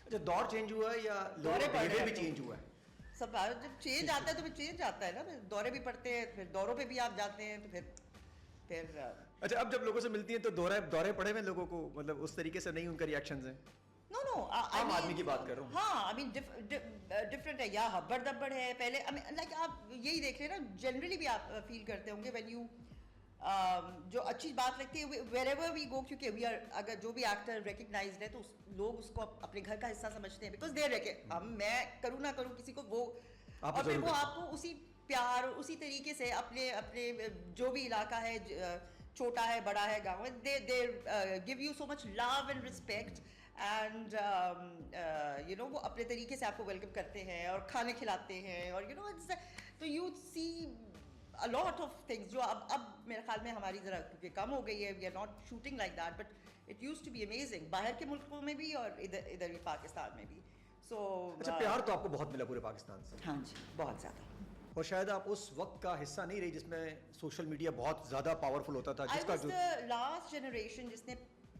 اچھا دور چینج ہوا ہے یا دورے بھی چینج ہوا ہے؟ سب جب چینج آتا ہے تو پھر چینج آتا ہے نا, دورے بھی پڑتے ہیں, پھر دوروں پہ بھی آپ جاتے ہیں, تو پھر اچھا اب جب لوگوں سے ملتی ہیں تو دورے پڑے ہوئے لوگوں کو, مطلب اس طریقے سے نہیں ان کا ریئیکشنز ہیں؟ نو عام آدمی کی بات کر رہا ہوں. ہاں آئی مین ڈفرنٹ ہے, یا ہبڑ دبڑ ہے پہلے, لائک آپ یہی دیکھ رہے ہیں نا, جنرلی بھی آپ فیل کرتے ہوں گے وین یو جو اچھی بات لگتی ہے ویر ایور وی گو, کیونکہ وی آر, اگر جو بھی ایکٹر ریکگنائزڈ ہے تو لوگ اس کو اپنے گھر کا حصہ سمجھتے ہیں, بیکاز دیر رکھے میں کروں نہ کروں کسی کو وہ, اور پھر وہ آپ کو اسی پیار اسی طریقے سے اپنے جو بھی علاقہ ہے, چھوٹا ہے بڑا ہے گاؤں ہے, they give you so much love and respect, and you know وہ اپنے طریقے سے آپ کو ویلکم کرتے ہیں اور کھانے کھلاتے ہیں, اور یو نو تو you see a lot of things جو اب میرے خیال میں ہماری ذرا کیونکہ کم ہو گئی ہے, we are not shooting like that, but it used to be amazing باہر کے ملکوں میں بھی اور ادھر بھی پاکستان میں بھی. سو اچھا پیار تو آپ کو بہت ملا پورے پاکستان سے؟ ہاں جی بہت زیادہ, اور شاید آپ اس وقت کا حصہ نہیں رہی جس میں سوشل میڈیا بہت زیادہ پاورفل ہوتا تھا, جس کا جو لاسٹ جنریشن جس نے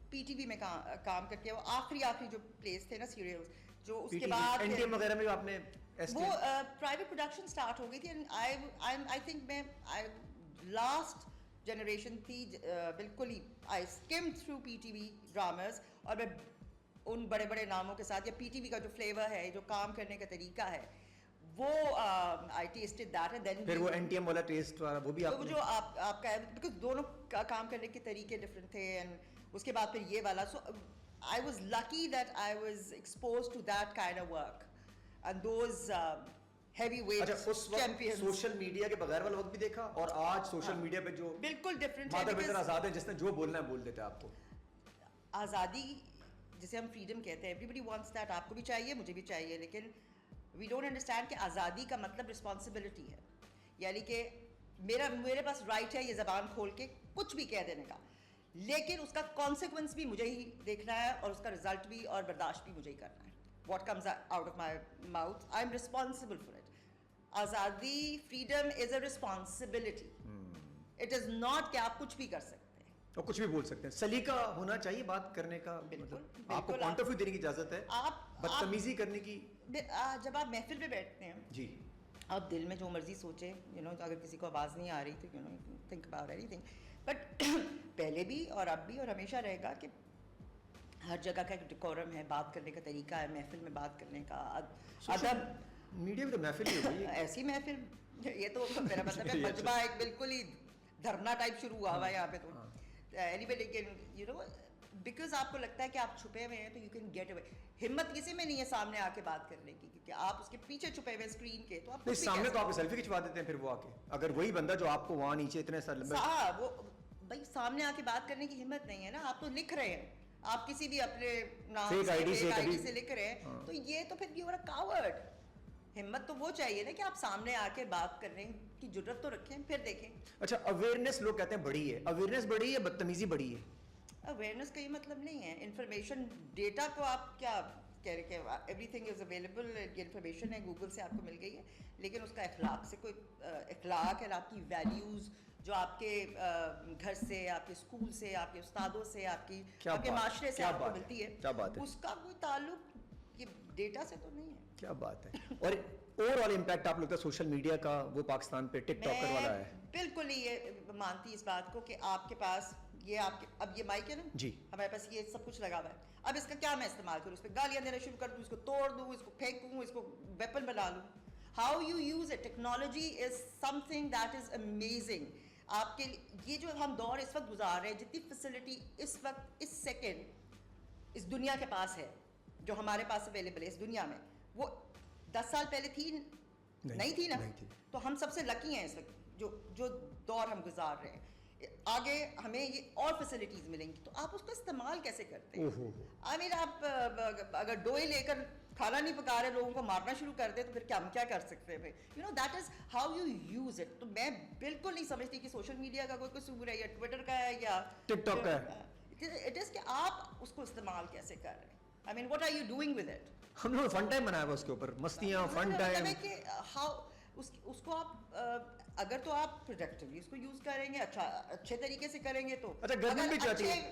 پی ٹی وی میں کام کر کے, وہ آخری جو پلیس تھے نا سیریلز, جو اس کے بعد این ٹی ایم وغیرہ میں آپ نے وہ پرائیویٹ پروڈکشن سٹارٹ ہو گئی تھی, آئی تھنک میں لاسٹ جنریشن تھی بالکل ہی, I skim through P T V dramas, اور میں ان بڑے بڑے ناموں کے ساتھ, یا پی ٹی وی کا جو فلیور ہے, جو کام کرنے کا طریقہ ہے, وہ آئی ٹیسٹڈ دیٹ, اینڈ دین پھر وہ این ٹی ایم والا ٹیسٹ وہ بھی آپ جو آپ کا ہے, بیکاز دونوں کا کام کرنے کے طریقے ڈفرینٹ تھے, اینڈ اس کے بعد پھر یہ والا, so I was lucky that I was expose to that kind of work and those heavy weight champions. Social media کے بغیر والا وقت بھی دیکھا, اور آج سوشل میڈیا پہ جو بالکل ڈفرینٹ مادر بہتر آزاد ہے, جس نے جو بولنا ہے بول دیتے ہیں آپ کو. آزادی جسے ہم فریڈم کہتے ہیں, ایوری بڈی وانٹس دیٹ, آپ کو بھی چاہیے مجھے بھی چاہیے, لیکن وی ڈونٹ انڈرسٹینڈ کہ آزادی کا مطلب رسپانسبلٹی ہے, یعنی کہ میرے پاس رائٹ ہے یہ زبان کھول کے کچھ بھی کہہ دینے کا, لیکن اس کا کانسیکوینس بھی مجھے ہی دیکھنا ہے, اور اس کا رزلٹ بھی اور برداشت بھی مجھے ہی کرنا ہے. What comes out of my mouth, I am responsible for it. آزادی, freedom is a responsibility, it is not کہ آپ کچھ بھی کر سکتے ہیں اور کچھ بھی بول سکتے ہیں. سلیقہ ہونا چاہیے بات کرنے کا, مطلب آپ کو پوائنٹ آف ویو دینے کی اجازت ہے, بدتمیزی کرنے کی. جب آپ محفل پہ بیٹھتے ہیں جی, آپ دل میں جو مرضی سوچیں, یو نو اگر کسی کو آواز نہیں آ رہی تو you know think about anything, but پہلے بھی اور اب بھی اور ہمیشہ رہے گا کہ ہر جگہ کا ایک ڈیکورم ہے, بات کرنے کا طریقہ ہے, محفل میں بات کرنے کا ادب. میڈیا میں تو محفل ہی ہوگی ایسی محفل, یہ تو میرا مطلب ہے مجمع ایک بالکل ہی دھرنا ٹائپ شروع ہوا ہوا ہے یہاں پہ تو اینی وے, لیکن یو نو بیکاز آپ کو لگتا ہے کہ آپ چھپے ہوئے ہیں تو یو کین گیٹ اوے. ہمت کسی میں نہیں ہے سامنے آ کے بات کرنے کی, کیونکہ آپ اس کے پیچھے چھپے ہوئے اسکرین کے, تو آپ سامنے تو آپ سیلفی کھنچوا دیتے ہیں پھر وہ آ کے, اگر وہی بندہ جو آپ کو وہاں نیچے اتنے سال وہ بھائی سامنے آ کے بات کرنے کی ہمت نہیں ہے نا, آپ تو لکھ رہے ہیں, آپ کسی بھی اپنے نام سے آئی ڈی سے لکھ رہے ہیں, تو یہ تو پھر یو آر اے کاورڈ. ہمت تو وہ چاہیے نا کہ آپ سامنے آ کے بات کرنے کی جرت تو رکھیں, پھر دیکھیں. اچھا اویئرنیس لوگ کہتے ہیں بڑی ہے, اویئرنیس بڑی ہے, بدتمیزی بڑی ہے؟ اویئرنیس کا یہ مطلب نہیں ہے. انفارمیشن ڈیٹا کو آپ کیا کہہ رہے کہ ایوری تھنگ از اویلیبل, یہ انفارمیشن ہے گوگل سے آپ کو مل گئی ہے, لیکن اس کا اخلاق سے کوئی اخلاق ہے, آپ کی ویلیوز جو آپ کے گھر سے, آپ کے اسکول سے, آپ کے استادوں سے, آپ کے معاشرے سے آپ کو ملتی ہے, اس کا کوئی تعلق یہ ڈیٹا سے تو نہیں ہے. کیا بات ہے. اور اوور آل امپیکٹ آپ لگتا ہے سوشل میڈیا کا وہ پاکستان پہ ٹک ٹاکر والا ہے؟ بالکل ہی یہ مانتی اس بات کو کہ آپ کے پاس یہ اب یہ مائک ہے نا جی, ہمارے پاس یہ سب کچھ لگا ہوا ہے, اب اس کا کیا میں استعمال کروں, اس پہ گالیاں دینا شروع کر دوں, اس کو توڑ دوں, اس کو پھینکوں, اس کو ویپن بنا لوں. How you use it, technology is some thing that is amazing. آپ کے یہ جو ہم دور اس وقت گزار رہے ہیں, جتنی فیسلٹی اس وقت اس سیکنڈ اس دنیا کے پاس ہے, جو ہمارے پاس اویلیبل ہے اس دنیا میں, وہ 10 سال پہلے تھی نہیں تھی نا. تو ہم سب سے لکی ہیں اس وقت جو دور ہم گزار رہے ہیں. آگے ہمیں یہ اور فیسلٹیز ملیں گی, تو آپ اس کو استعمال کیسے کرتے ہیں؟ آئی مین آپ اگر ڈوئے لے کر کھانا نہیں پکا رہے, لوگوں کو مارنا شروع کر دیں, تو پھر کیا ہم کیا کر سکتے ہیں؟ You know that is how you use it. تو میں بالکل نہیں سمجھتی کہ سوشل میڈیا کا کوئی قصور ہے, یا ٹویٹر کا ہے, یا ٹک ٹاک کا ہے. اٹ از کہ آپ اس کو استعمال کیسے کر رہے ہیں. I mean, what are you doing with it? ہم نے فن ٹائم بنایا ہوا اس کے اوپر, مستیاں, فن ٹائم. اس کو آپ اگر تو آپ پروڈکٹیولی اس کو یوز کریں گے, اچھے طریقے سے کریں گے, تو اچھا گردن بھی چاہتی ہے,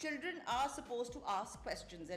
children are supposed to ask questions and